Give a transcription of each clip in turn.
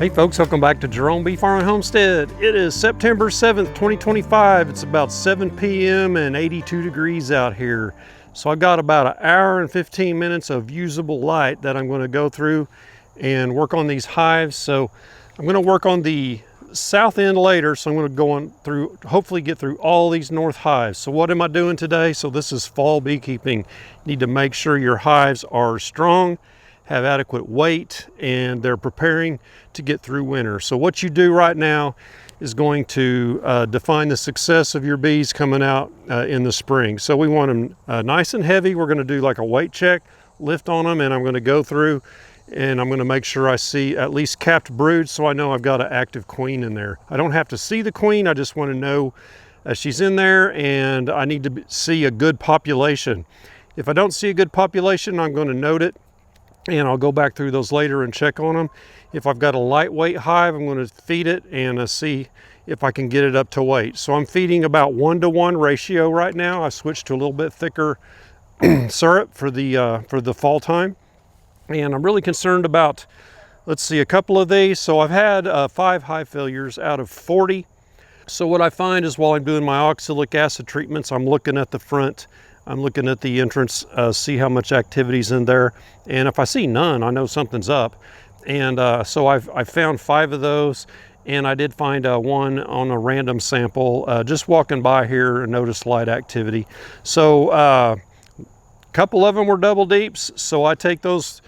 Hey folks, welcome back to Jerome Bee Farm and Homestead. It is September 7th, 2025. It's about 7 p.m. and 82 degrees out here. So I got about an hour and 15 minutes of usable light that I'm going to go through and work on these hives. So I'm going to work on the south end later. So I'm going to go on through, hopefully get through all these north hives. So what am I doing today? So this is fall beekeeping. You need to make sure your hives are strong, have adequate weight, and they're preparing to get through winter. So what you do right now is going to define the success of your bees coming out in the spring. So we want them nice and heavy. We're going to do like a weight check, lift on them, and I'm going to go through and I'm going to make sure I see at least capped brood so I know I've got an active queen in there. I don't have to see the queen, I just want to know she's in there, and I need to see a good population. If I don't see a good population, I'm going to note it, and I'll go back through those later and check on them. If I've got a lightweight hive, I'm going to feed it and see if I can get it up to weight. So I'm feeding about 1-to-1 ratio right now. I switched to a little bit thicker syrup for the fall time, and I'm really concerned about, let's see, a couple of these. So I've had 5 hive failures out of 40. So what I find is while I'm doing my oxalic acid treatments, I'm looking at the front, I'm looking at the entrance, see how much activity's in there. And if I see none, I know something's up. And so I found 5 of those, and I did find one on a random sample. Just walking by here and noticed light activity. So a couple of them were double deeps, so I take those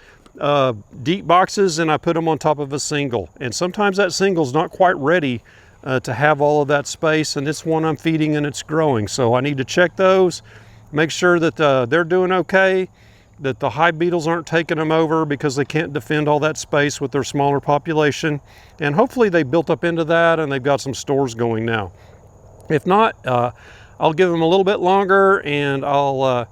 deep boxes and I put them on top of a single. And sometimes that single's not quite ready to have all of that space, and it's one I'm feeding and it's growing. So I need to check those, make sure that they're doing okay, that the hive beetles aren't taking them over because they can't defend all that space with their smaller population. And hopefully they built up into that and they've got some stores going now. If not, I'll give them a little bit longer, and I'll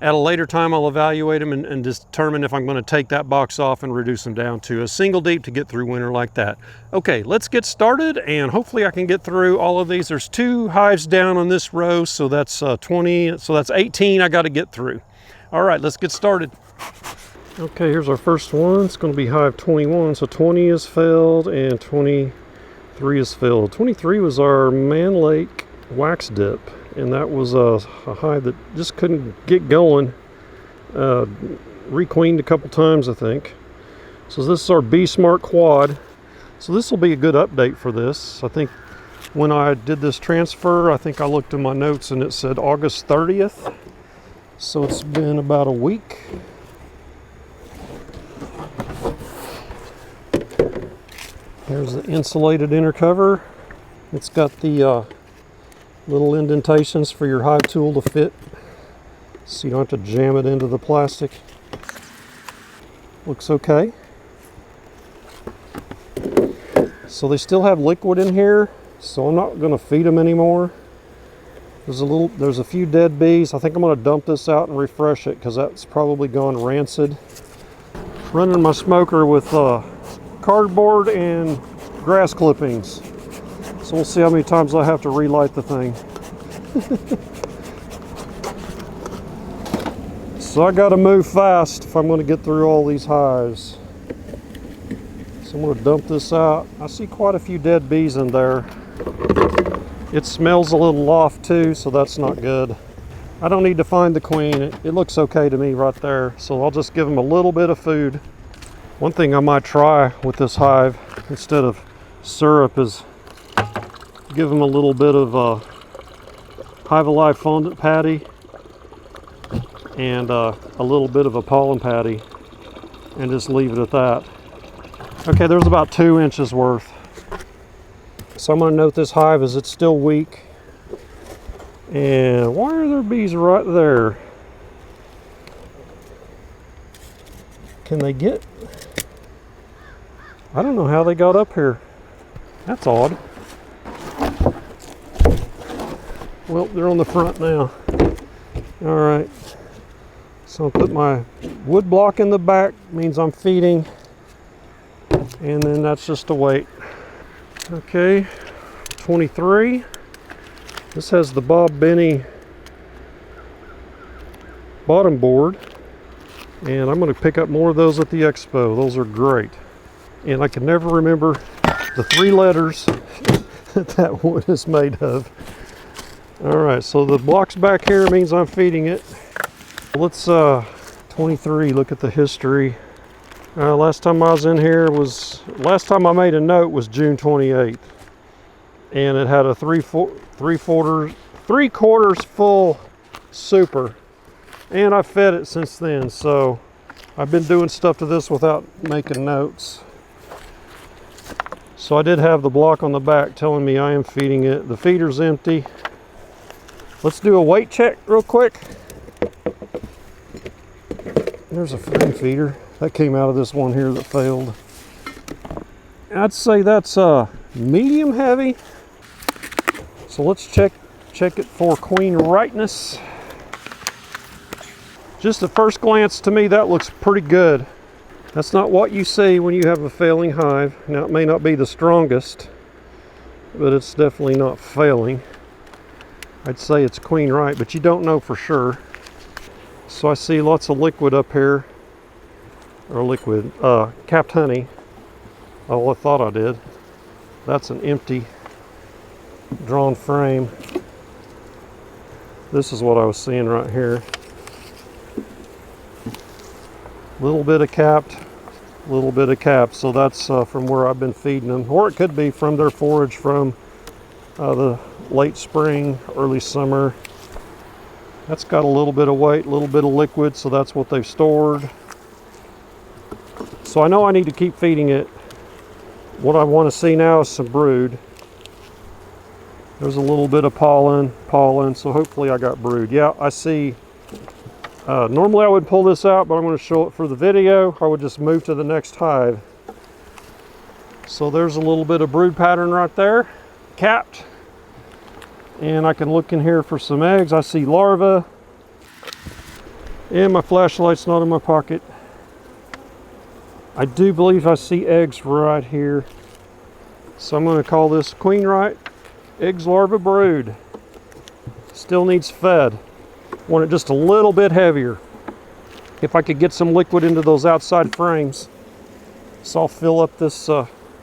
at a later time I'll evaluate them and determine if I'm going to take that box off and reduce them down to a single deep to get through winter like that. Okay, let's get started, and hopefully I can get through all of these. There's 2 hives down on this row, so that's 20, so that's 18 I got to get through. All right, let's get started. Okay, here's our first one. It's going to be hive 21. So 20 is filled and 23 is filled. 23 was our Mann Lake wax dip, and that was a hive that just couldn't get going. Requeened a couple times, I think. So this is our Bee Smart Quad. So this will be a good update for this. I think when I did this transfer, I think I looked in my notes and it said August 30th. So it's been about a week. There's the insulated inner cover. It's got the little indentations for your hive tool to fit, so you don't have to jam it into the plastic. Looks okay. So they still have liquid in here, so I'm not going to feed them anymore. There's a few dead bees. I think I'm going to dump this out and refresh it because that's probably gone rancid. Running my smoker with cardboard and grass clippings. So we'll see how many times I have to relight the thing. So I got to move fast if I'm going to get through all these hives. So I'm going to dump this out. I see quite a few dead bees in there. It smells a little off too, so that's not good. I don't need to find the queen. It looks okay to me right there. So I'll just give them a little bit of food. One thing I might try with this hive instead of syrup is give them a little bit of Hive Alive fondant patty and a little bit of a pollen patty, and just leave it at that. Okay, there's about 2 inches worth. So I'm going to note this hive as it's still weak. And why are there bees right there? Can they get? I don't know how they got up here. That's odd. Well, they're on the front now. All right. So I'll put my wood block in the back, means I'm feeding. And then that's just a weight. Okay, 23. This has the Bob Benny bottom board, and I'm going to pick up more of those at the expo. Those are great. and I can never remember the 3 letters that wood is made of. All right, so the box back here means I'm feeding it. Let's 23, look at the history. Last time I was in here last time I made a note was June 28th, and it had a 3/4 full super, and I fed it since then. So I've been doing stuff to this without making notes. So I did have the block on the back telling me I am feeding it. The feeder's empty. Let's do a weight check real quick. There's a frame feeder that came out of this one here that failed. I'd say that's medium heavy. So let's check it for queen rightness. Just at first glance, to me that looks pretty good. That's not what you see when you have a failing hive. Now it may not be the strongest, but it's definitely not failing. I'd say it's queen right, but you don't know for sure. So I see lots of liquid up here, or liquid, capped honey. Oh, I thought I did. That's an empty drawn frame. This is what I was seeing right here. Little bit of capped, little bit of capped. So that's from where I've been feeding them, or it could be from their forage from the late spring, early summer. That's got a little bit of weight, a little bit of liquid, so that's what they've stored. So I know I need to keep feeding it. What I want to see now is some brood. There's a little bit of pollen, so hopefully I got brood. Yeah, I see. Normally I would pull this out, but I'm going to show it for the video. I would just move to the next hive. So there's a little bit of brood pattern right there, capped. And I can look in here for some eggs. I see larvae. And my flashlight's not in my pocket. I do believe I see eggs right here. So I'm going to call this queen right eggs, larva, brood. Still needs fed. Want it just a little bit heavier. If I could get some liquid into those outside frames. So I'll fill up this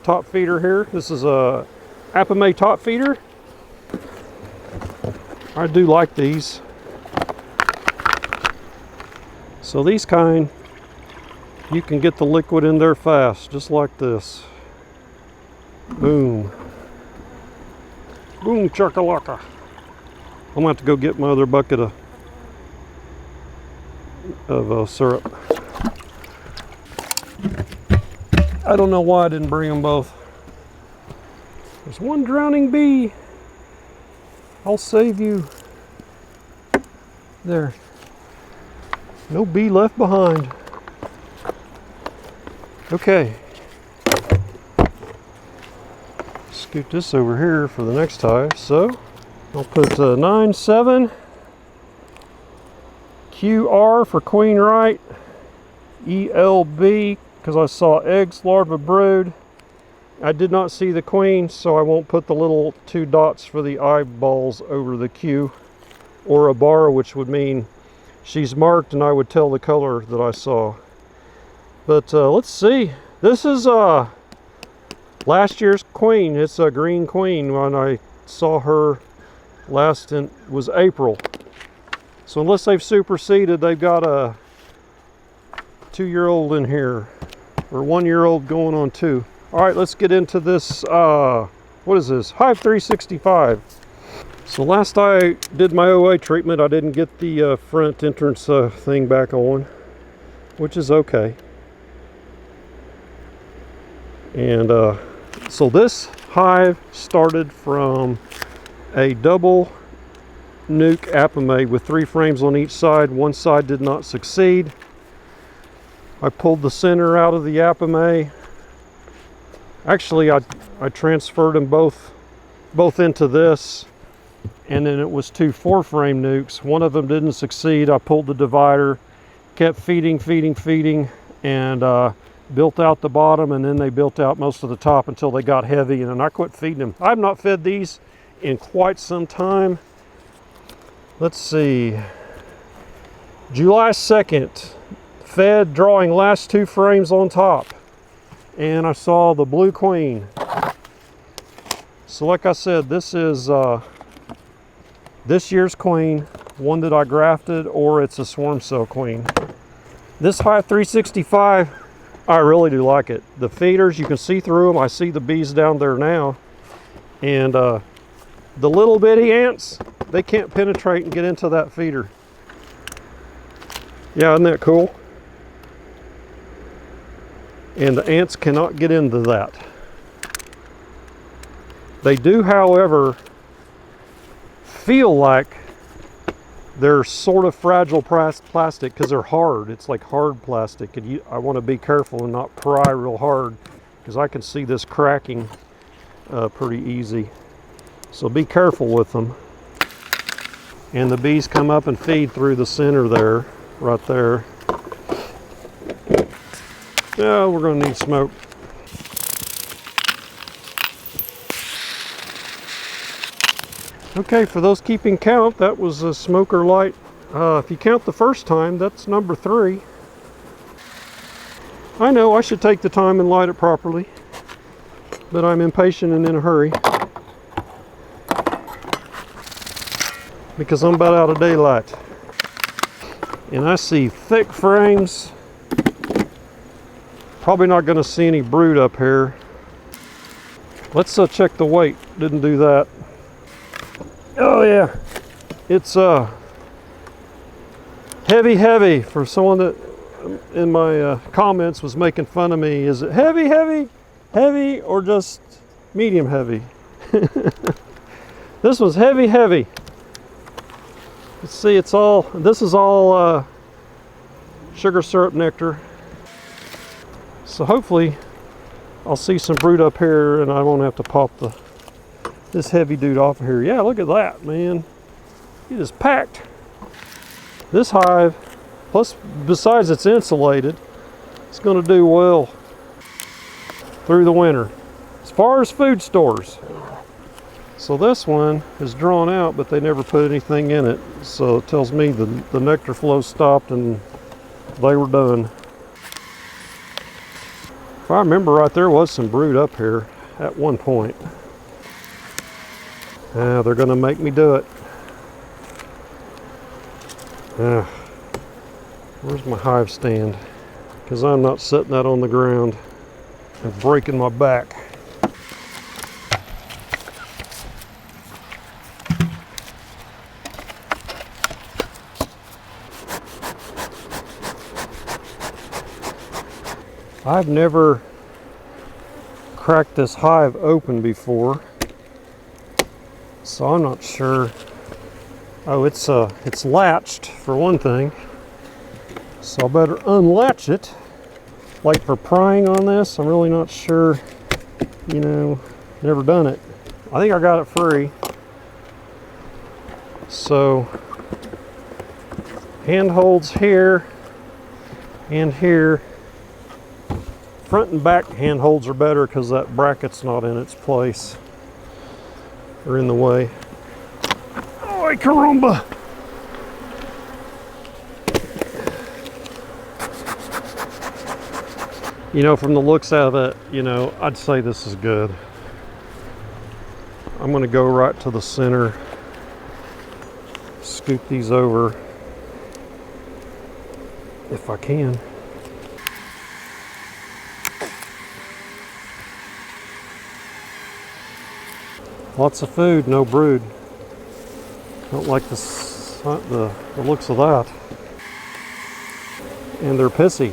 top feeder here. This is a Apame top feeder. I do like these. So these kind, you can get the liquid in there fast, just like this. Boom. Boom chakalaka. I'm gonna have to go get my other bucket of syrup. I don't know why I didn't bring them both. There's one drowning bee. I'll save you. There. No bee left behind. Okay. Scoot this over here for the next hive. So I'll put 97 QR for queen right, ELB because I saw eggs, larva, brood. I did not see the queen, so I won't put the little 2 dots for the eyeballs over the Q, or a bar, which would mean she's marked and I would tell the color that I saw. But let's see. This is last year's queen. It's a green queen. When I saw her last was April. So unless they've superseded, they've got a 2-year-old in here, or 1-year-old going on 2. All right, let's get into this, what is this? Hive 365. So last I did my OA treatment, I didn't get the front entrance thing back on, which is okay. And so this hive started from a double nuke Apame with 3 frames on each side. One side did not succeed. I pulled the center out of the Apame. Actually, I transferred them both into this, and then it was 2 4-frame nukes. One of them didn't succeed. I pulled the divider, kept feeding, and built out the bottom, and then they built out most of the top until they got heavy, and then I quit feeding them. I've not fed these in quite some time. Let's see. July 2nd, fed, drawing last 2 frames on top. and I saw the blue queen. So like I said, this is this year's queen, one that I grafted, or it's a swarm cell queen. This Hive 365, I really do like it. The feeders, you can see through them. I see the bees down there now. And the little bitty ants, they can't penetrate and get into that feeder. Yeah, isn't that cool? And the ants cannot get into that. They do, however, feel like they're sort of fragile plastic because they're hard. It's like hard plastic, and I want to be careful and not pry real hard because I can see this cracking pretty easy. So be careful with them. And the bees come up and feed through the center there, right there. Yeah, we're going to need smoke. Okay, for those keeping count, that was a smoker light. If you count the first time, that's number 3. I know I should take the time and light it properly, but I'm impatient and in a hurry because I'm about out of daylight. And I see thick frames. Probably not going to see any brood up here. Let's check the weight. Didn't do that. Oh yeah, it's heavy for someone that in my comments was making fun of me. Is it heavy, or just medium heavy? This was heavy. Let's see, this is all sugar syrup nectar. So hopefully I'll see some brood up here and I won't have to pop this heavy dude off of here. Yeah, look at that, man. It is packed. This hive, plus besides it's insulated, it's going to do well through the winter. As far as food stores, so this one is drawn out, but they never put anything in it. So it tells me the nectar flow stopped and they were done. If I remember right, there was some brood up here at one point. They're going to make me do it. Where's my hive stand? Because I'm not setting that on the ground and breaking my back. I've never cracked this hive open before, so I'm not sure. Oh, it's latched for one thing, so I better unlatch it. Like for prying on this, I'm really not sure, you know, never done it. I think I got it free. So, handholds here and here. Front and back handholds are better because that bracket's not in its place or in the way. Oh, caramba! You know, from the looks of it, you know, I'd say this is good. I'm going to go right to the center, scoop these over if I can. Lots of food, no brood. Don't like the looks of that. And they're pissy.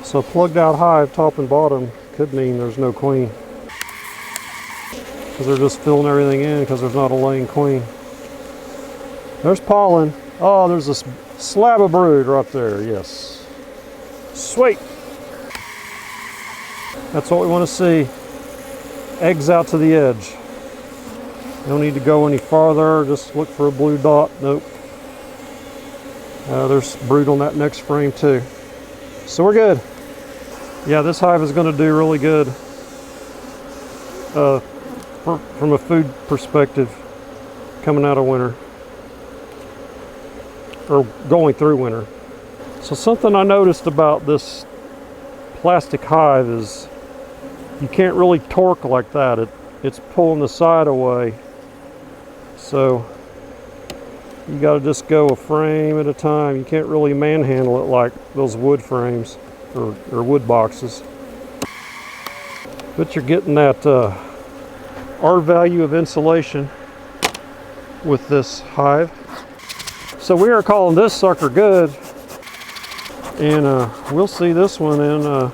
So plugged out hive, top and bottom, could mean there's no queen. Because they're just filling everything in because there's not a laying queen. There's pollen. Oh, there's a slab of brood right there, yes. Sweet. That's what we want to see. Eggs out to the edge. Don't need to go any farther, just look for a blue dot. Nope. There's brood on that next frame too. So we're good. Yeah, this hive is going to do really good from a food perspective coming out of winter, or going through winter. So something I noticed about this plastic hive is you can't really torque like that. It's pulling the side away. So you got to just go a frame at a time. You can't really manhandle it like those wood frames or wood boxes. But you're getting that R value of insulation with this hive. So we are calling this sucker good. And we'll see this one, and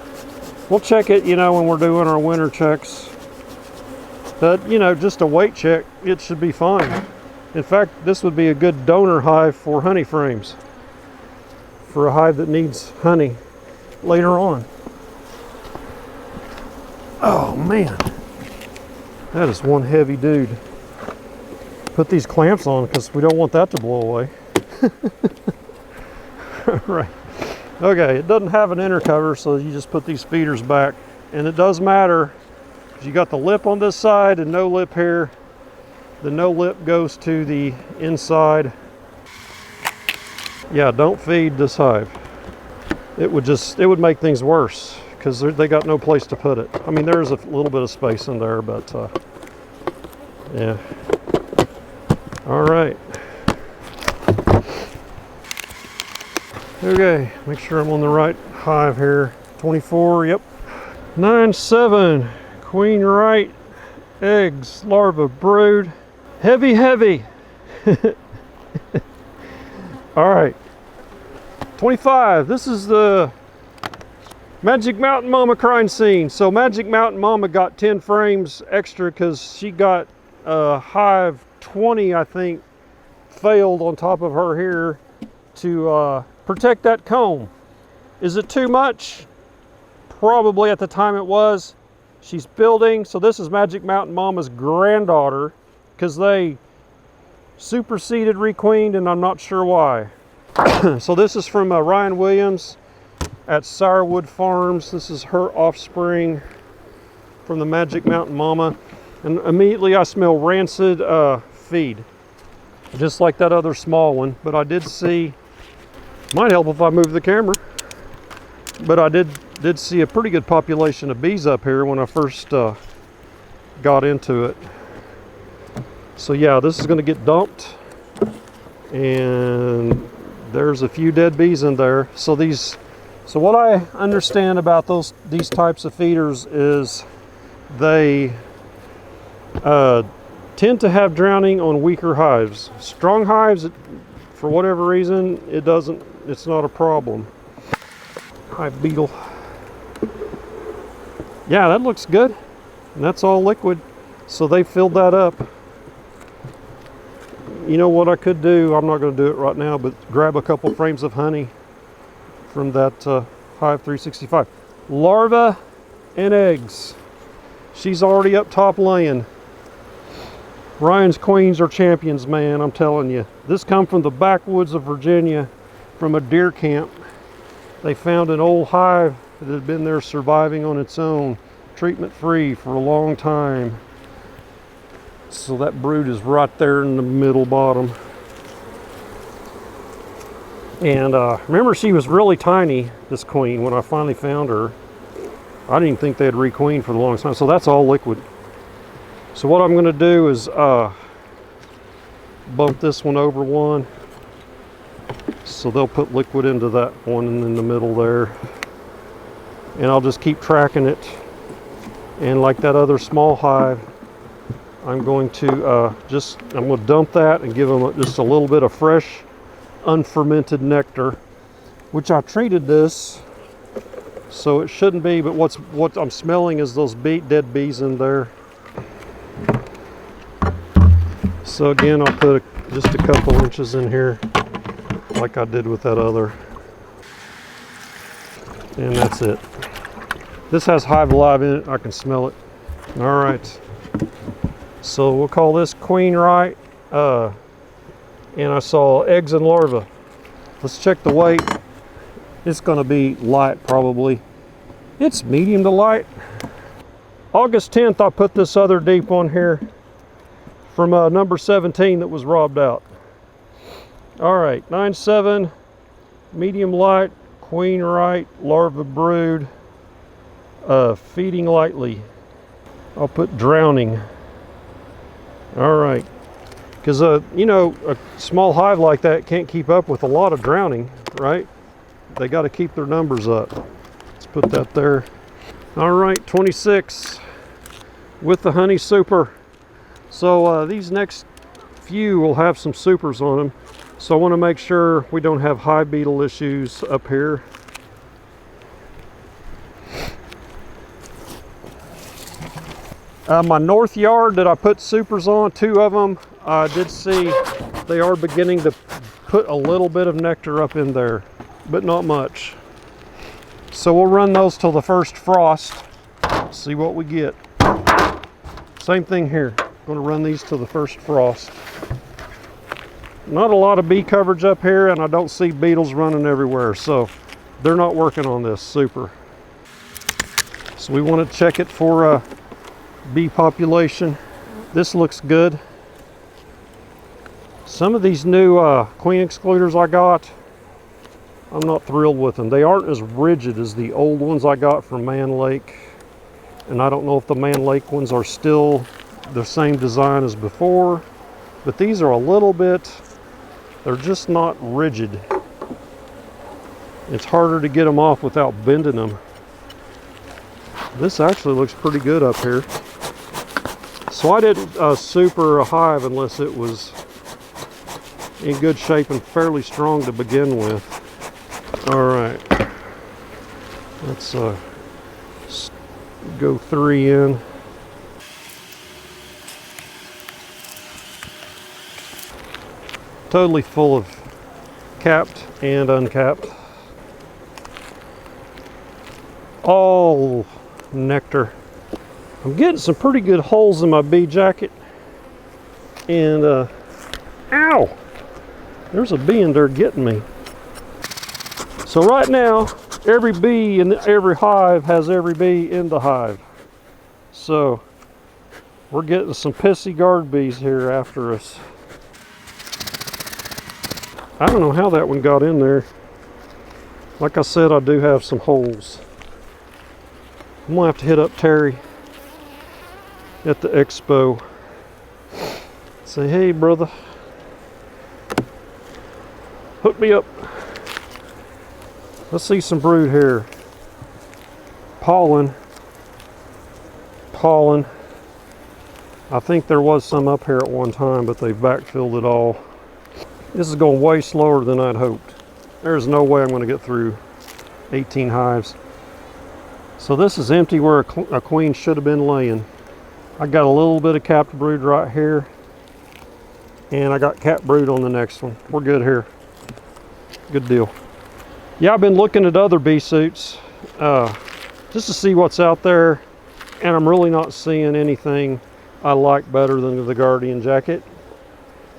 we'll check it, you know, when we're doing our winter checks. But, you know, just a weight check, it should be fine. In fact, this would be a good donor hive for honey frames, for a hive that needs honey later on. Oh man, that is one heavy dude. Put these clamps on because we don't want that to blow away. Right. Okay, it doesn't have an inner cover, so you just put these feeders back. And it does matter, because you got the lip on this side and no lip here. The no lip goes to the inside. Yeah, don't feed this hive. It would make things worse, because they got no place to put it. I mean, there's a little bit of space in there, but yeah. All right. Okay, make sure I'm on the right hive here. 24, yep. 9-7, queen right, eggs, larva, brood. Heavy, heavy. All right. 25, this is the Magic Mountain Mama crime scene. So Magic Mountain Mama got 10 frames extra because she got hive 20, I think, failed on top of her here to protect that comb. Is it too much? Probably at the time it was. She's building, so this is Magic Mountain Mama's granddaughter, because they superseded, requeened, and I'm not sure why. So this is from Ryan Williams at Sourwood Farms. This is her offspring from the Magic Mountain Mama. And immediately I smell rancid feed, just like that other small one. But I did see, might help if I move the camera, but I did see a pretty good population of bees up here when I first got into it. So yeah, this is going to get dumped, and there's a few dead bees in there. So what I understand about these types of feeders is they tend to have drowning on weaker hives. Strong hives, for whatever reason, it's not a problem. Hive beetle. Yeah, that looks good, and that's all liquid. So they filled that up. You know what I could do? I'm not going to do it right now, but grab a couple frames of honey from that Hive 365. Larva and eggs. She's already up top laying. Ryan's queens are champions, man, I'm telling you. This come from the backwoods of Virginia, from a deer camp. They found an old hive that had been there surviving on its own, treatment-free for a long time. So that brood is right there in the middle bottom. And remember, she was really tiny, this queen, when I finally found her. I didn't even think they had requeened for the longest time. So that's all liquid. So what I'm going to do is bump this one over one. So they'll put liquid into that one in the middle there. And I'll just keep tracking it. And like that other small hive, I'm going to dump that and give them just a little bit of fresh, unfermented nectar, which I treated this, so it shouldn't be, but what I'm smelling is those dead bees in there. So again, I'll put just a couple inches in here, like I did with that other. And that's it. This has Hive Alive in it, I can smell it. All right. So we'll call this queen right, and I saw eggs and larvae. Let's check the weight. It's going to be light probably. It's medium to light. August 10th, I put this other deep on here from number 17 that was robbed out. All right, 9-7, medium light, Queen right, larva brood, feeding lightly. I'll put drowning. All right, because you know, a small hive like that can't keep up with a lot of drowning, right? They got to keep their numbers up. Let's put that there. All right, 26 with the honey super. So these next few will have some supers on them. So I want to make sure we don't have hive beetle issues up here. My north yard that I put supers on, 2 of them, I did see they are beginning to put a little bit of nectar up in there, but not much. So we'll run those till the first frost, see what we get. Same thing here, going to run these till the first frost. Not a lot of bee coverage up here, and I don't see beetles running everywhere, so they're not working on this super. So we want to check it for bee population. This looks good. Some of these new queen excluders I got, I'm not thrilled with them. They aren't as rigid as the old ones I got from Mann Lake, and I don't know if the Mann Lake ones are still the same design as before, but these are a little bit, they're just not rigid. It's harder to get them off without bending them. This actually looks pretty good up here. So I didn't super a hive unless it was in good shape and fairly strong to begin with. All right, let's go 3 in. Totally full of capped and uncapped. All nectar. I'm getting some pretty good holes in my bee jacket. And, ow! There's a bee in there getting me. So right now, every bee in every hive has every bee in the hive. So, we're getting some pissy guard bees here after us. I don't know how that one got in there. Like I said, I do have some holes. I'm gonna have to hit up Terry at the expo. Say, hey brother, hook me up. Let's see some brood here. Pollen. I think there was some up here at one time, but they've backfilled it all. This is going way slower than I'd hoped. There's no way I'm going to get through 18 hives. So this is empty where a queen should have been laying. I got a little bit of capped brood right here, and I got capped brood on the next one. We're good here. Good deal. Yeah, I've been looking at other bee suits just to see what's out there, and I'm really not seeing anything I like better than the Guardian jacket.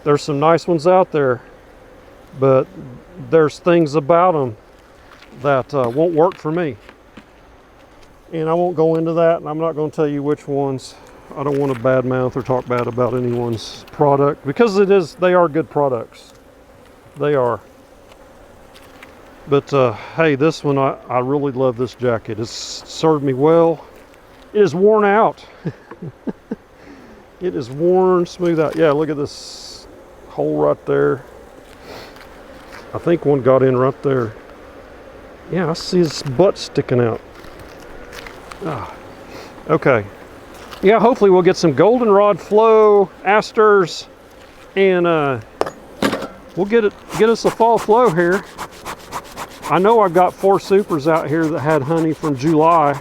There's some nice ones out there, but there's things about them that won't work for me. And I won't go into that, and I'm not going to tell you which ones. I don't want to badmouth or talk bad about anyone's product, because they are good products. They are. But hey, this one, I really love this jacket. It's served me well. It is worn out. It is worn smooth out. Yeah, look at this hole right there. I think one got in right there. Yeah, I see his butt sticking out. Okay. Yeah, hopefully we'll get some goldenrod flow, asters, and we'll get us a fall flow here. I know I've got 4 supers out here that had honey from July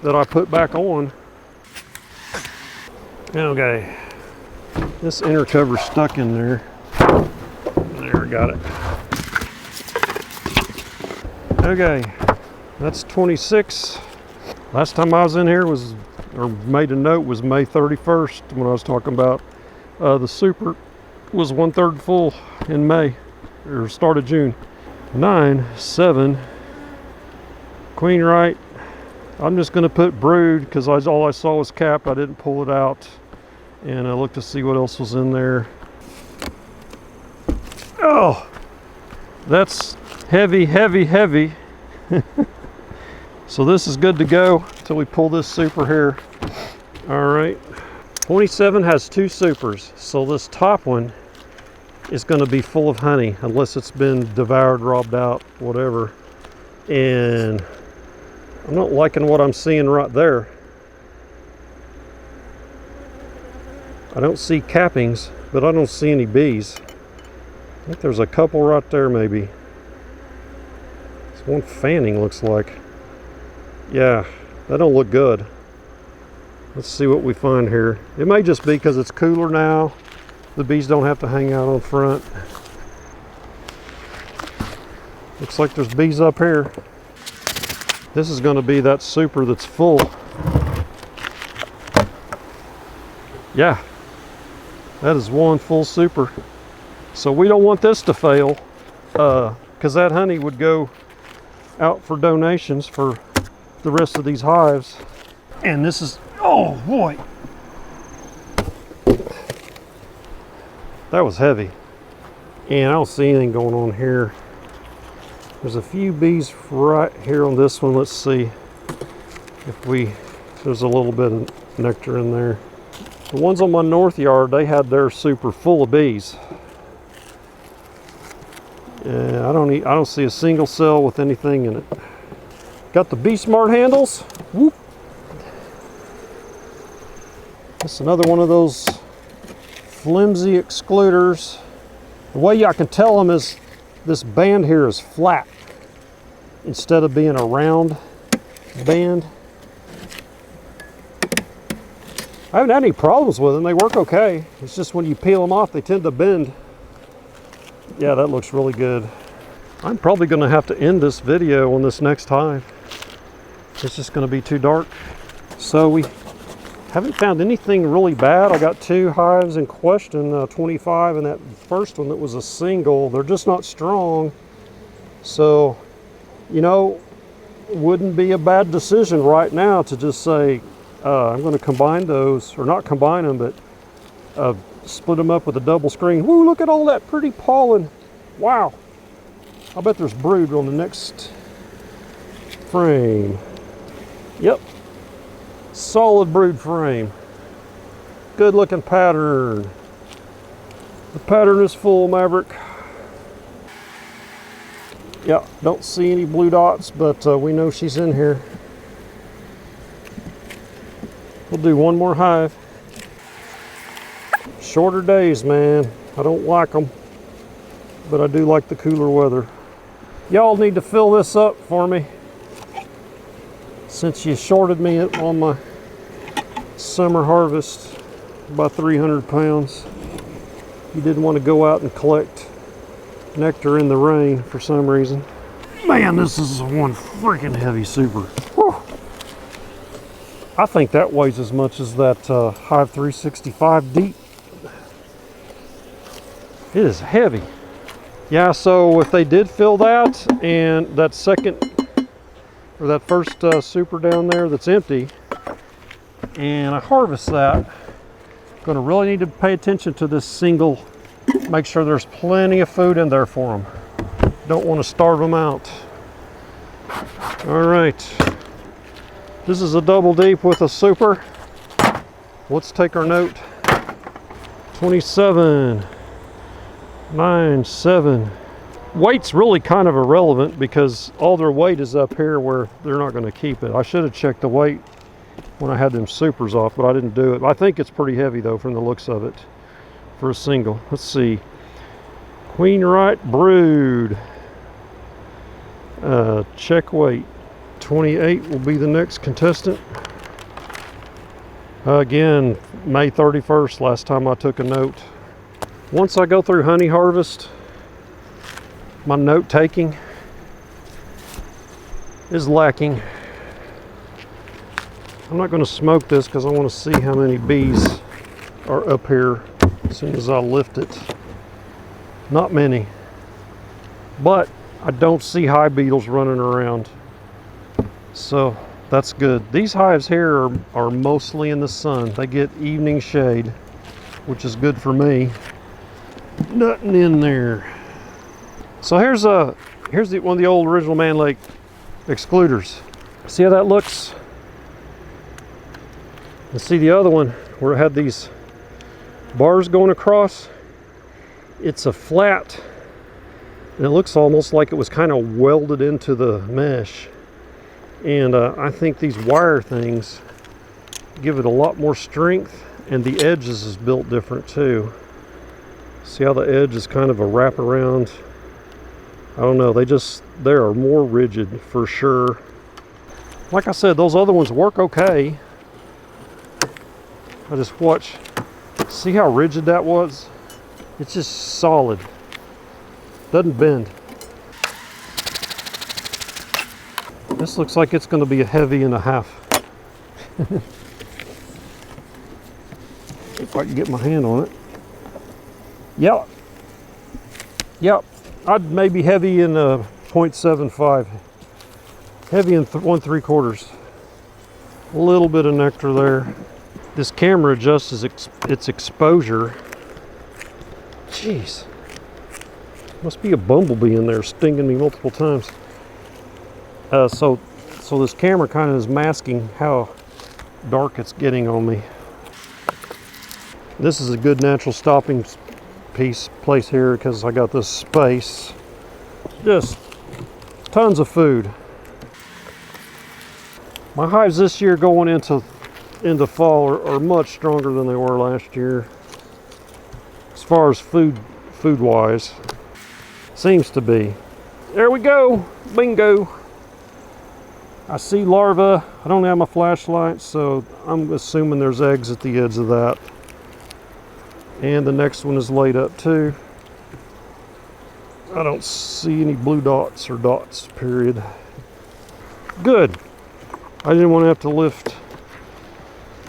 that I put back on. Okay. This inner cover's stuck in there. There, got it. Okay, that's 26. Last time I was in here made a note, was May 31st when I was talking about the super was 1/3 full in May, or start of June. 9, 7, queen right. I'm just going to put brood because all I saw was cap. I didn't pull it out, and I looked to see what else was in there. Oh, that's Heavy, heavy, heavy. So this is good to go until we pull this super here. All right, 27 has 2 supers, so this top one is going to be full of honey unless it's been devoured, robbed out, whatever. And I'm not liking what I'm seeing right there. I don't see cappings, but I don't see any bees. I think there's a couple right there maybe. It's one fanning, looks like. Yeah, that don't look good. Let's see what we find here. It may just be because it's cooler now. The bees don't have to hang out on front. Looks like there's bees up here. This is going to be that super that's full. Yeah, that is one full super. So we don't want this to fail, because that honey would go out for donations for the rest of these hives. And this is, oh boy, that was heavy. And I don't see anything going on here. There's a few bees right here on this one. Let's see if there's a little bit of nectar in there. The ones on my north yard, they had their super full of bees. Yeah, I don't see a single cell with anything in it. Got the Bee Smart handles. Whoop. It's another one of those flimsy excluders. The way I can tell them is this band here is flat instead of being a round band. I haven't had any problems with them. They work okay. It's just when you peel them off, they tend to bend. Yeah, that looks really good. I'm probably going to have to end this video on this next hive. It's just going to be too dark. So we haven't found anything really bad. I got 2 hives in question, 25 and that first one that was a single. They're just not strong. So, you know, wouldn't be a bad decision right now to just say, I'm going to combine those, or not combine them, but split them up with a double screen. Woo, look at all that pretty pollen. Wow. I bet there's brood on the next frame. Yep. Solid brood frame. Good looking pattern. The pattern is full, Maverick. Yeah, don't see any blue dots, but we know she's in here. We'll do one more hive. Shorter days, man. I don't like them, but I do like the cooler weather. Y'all need to fill this up for me, since you shorted me on my summer harvest by 300 pounds. You didn't want to go out and collect nectar in the rain for some reason. Man, this is one freaking heavy super. Whew. I think that weighs as much as that Hive 365 deep. It is heavy. Yeah, so if they did fill that, and that second, or that first super down there that's empty, and I harvest that, I'm gonna really need to pay attention to this single, make sure there's plenty of food in there for them. Don't want to starve them out. All right. This is a double deep with a super. Let's take our note. 27, 9, 7. Weight's really kind of irrelevant because all their weight is up here where they're not going to keep it. I should have checked the weight when I had them supers off, but I didn't do it. I think it's pretty heavy though from the looks of it for a single. Let's see. Queen Right brood. Check weight. 28 will be the next contestant. Again, May 31st, last time I took a note. Once I go through honey harvest, my note taking is lacking. I'm not going to smoke this because I want to see how many bees are up here as soon as I lift it. Not many, but I don't see hive beetles running around. So that's good. These hives here are mostly in the sun. They get evening shade, which is good for me. Nothing in there. So here's one of the old original Mann Lake excluders. See how that looks? And see the other one where it had these bars going across? It's a flat, and it looks almost like it was kind of welded into the mesh. And I think these wire things give it a lot more strength, and the edges is built different too. See how the edge is kind of a wraparound? I don't know, they are more rigid for sure. Like I said, those other ones work okay. I just watch, see how rigid that was? It's just solid, doesn't bend. This looks like it's going to be a heavy and a half. If I can get my hand on it. Yep. Yep. I'd maybe heavy in 0.75. Heavy in 1 3/4. A little bit of nectar there. This camera adjusts its exposure. Jeez. Must be a bumblebee in there stinging me multiple times. So this camera kind of is masking how dark it's getting on me. This is a good natural stopping place here because I got this space. Just tons of food. My hives this year going into fall are much stronger than they were last year. As far as food wise, seems to be. There we go, bingo. I see larvae. I don't have my flashlight, so I'm assuming there's eggs at the edge of that. And the next one is laid up too. I don't see any blue dots or dots, period. Good. I didn't want to have to lift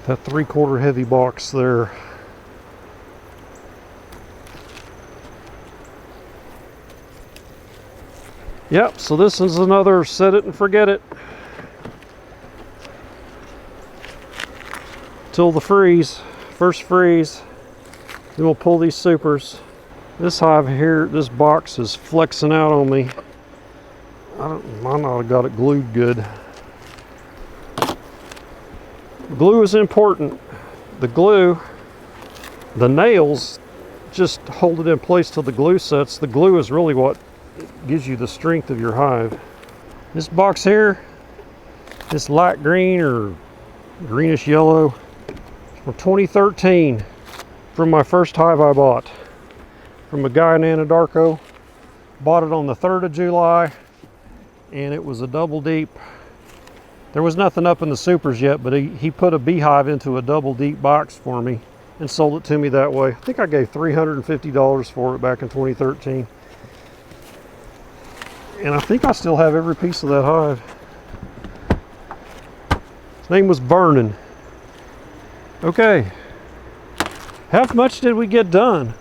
that 3/4 heavy box there. Yep, so this is another set it and forget it. Till the freeze, first freeze. Then we'll pull these supers. This hive here, this box is flexing out on me. I might not have got it glued good. Glue is important. The glue, the nails just hold it in place till the glue sets. The glue is really what gives you the strength of your hive. This box here, this light green or greenish yellow, from 2013, from my first hive I bought from a guy in Anadarko. Bought it on the 3rd of July, and it was a double deep. There was nothing up in the supers yet, but he put a beehive into a double deep box for me and sold it to me that way. I think I gave $350 for it back in 2013. And I think I still have every piece of that hive. His name was Vernon. Okay. How much did we get done?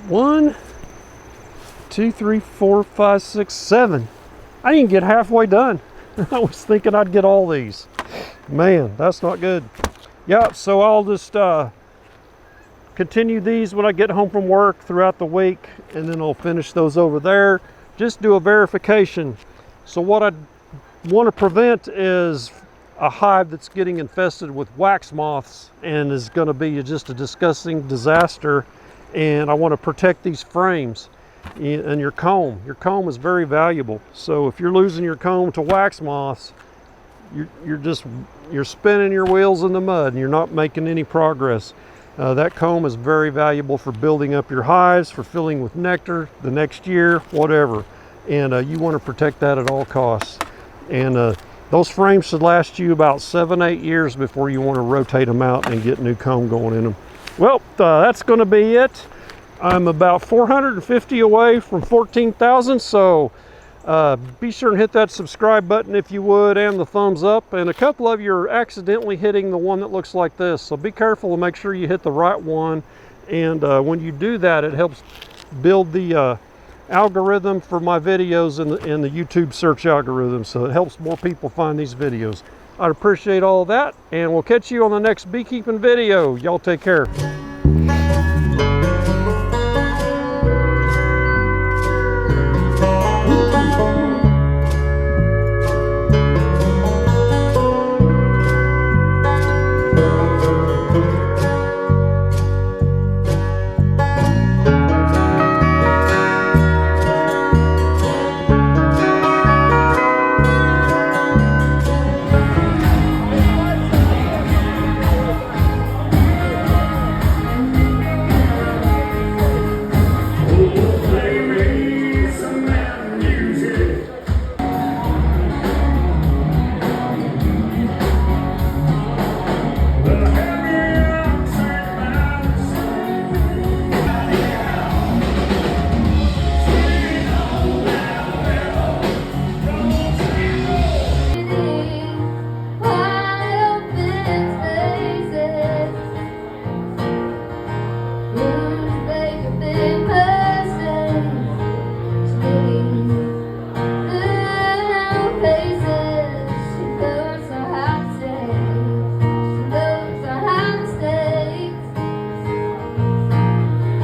1, 2, 3, 4, 5, 6, 7. I didn't get halfway done. I was thinking I'd get all these. Man, that's not good. Yeah, so I'll just continue these when I get home from work throughout the week, and then I'll finish those over there. Just do a verification. So what I want to prevent is a hive that's getting infested with wax moths and is going to be just a disgusting disaster. And I want to protect these frames and your comb. Your comb is very valuable. So if you're losing your comb to wax moths, you're spinning your wheels in the mud and you're not making any progress. That comb is very valuable for building up your hives, for filling with nectar the next year, whatever. And you want to protect that at all costs. And those frames should last you about 7-8 years before you want to rotate them out and get new comb going in them. Well, that's going to be it. I'm about 450 away from 14,000, so be sure and hit that subscribe button if you would, and the thumbs up. And a couple of you are accidentally hitting the one that looks like this, so be careful and make sure you hit the right one. And when you do that, it helps build the algorithm for my videos in the YouTube search algorithm, so it helps more people find these videos. I'd appreciate all of that, and we'll catch you on the next beekeeping video. Y'all take care.